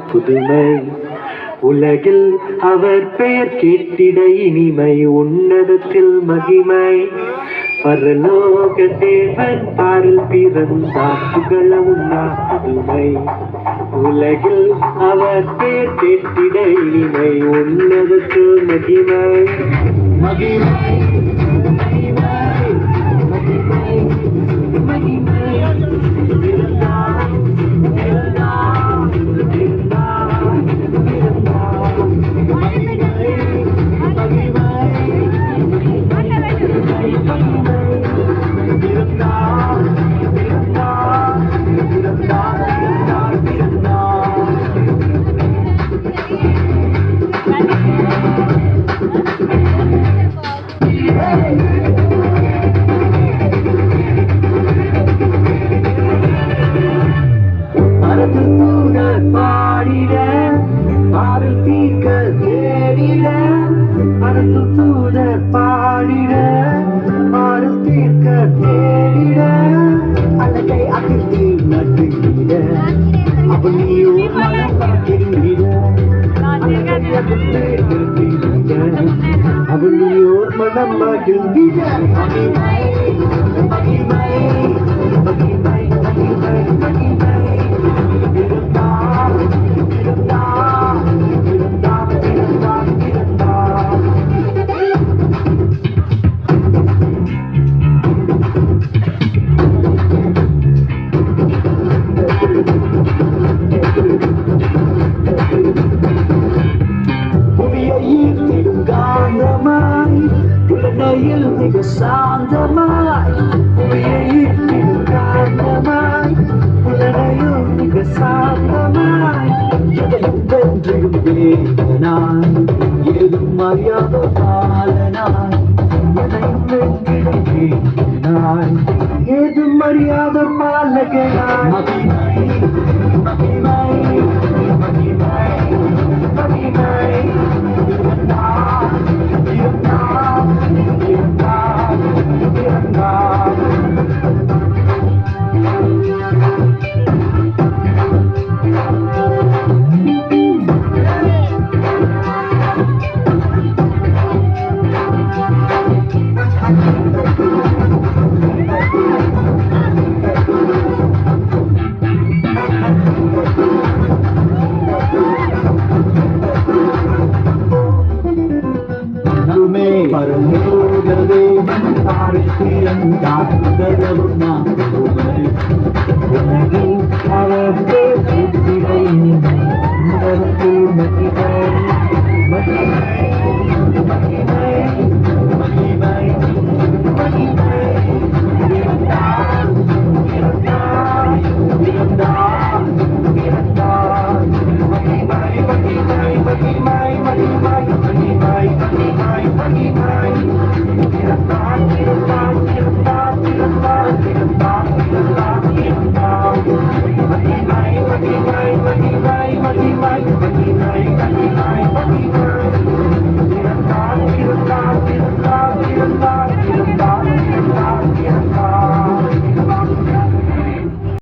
புதுமை உலகில் அவர் பெயர் கேட்டிட இனிமை உன்னதத்தில் மகிமை பரலோக தேவன் பாரில் பிறந்தார் புகழ உண்ணா புதுமை உலகில் அவர் பெயர் கேட்டிட இனிமை உன்னதத்தில் மகிமை மகிமை பாடிட பாடல் தீர்க்க தேடிட அரசு தூதர் பாடிட பாடல் தீர்க்க தேடிட அழகை அகற்றி நட்டுகிட அவனியோ மனப்பாக்கிட அவனியோர் மனம் மகிழ்ந்திட மகிமை மகிமை மகிமை மகிமை மகிமை புலனையில் மிக சாந்தமாய் புவியையில் காந்தமாய் புலனையில் மிக சாந்தமாய் எதையும் வென்றிடும் வேதனாய் ஏதும் அறியாத பாலனாய் எதையும் வென்றிடும் வேதனாய் ஏதும் அறியாத பாலகனாய் மகிமை மகிமை மகிமை மகிமை பரலோகவே பாரித்திருந்தார் உதவுமா உலகில் அவரே கூட்டிடை உணர்வு மகிமை மகிமை மகிமை மகிமை மகிமை இருந்தார் இருந்தார் இருந்தார் இருந்தார் மகிமை மகிமை மகிமை மகிமை மகிமை மகிமை மகிமை இருந்தார் இருந்தார் இருந்தார் இருந்தார் இருந்தார் இருந்தார் இருந்தார் மகிமை மகிமை மகிமை மகிமை மகிமை மகிமை மகிமை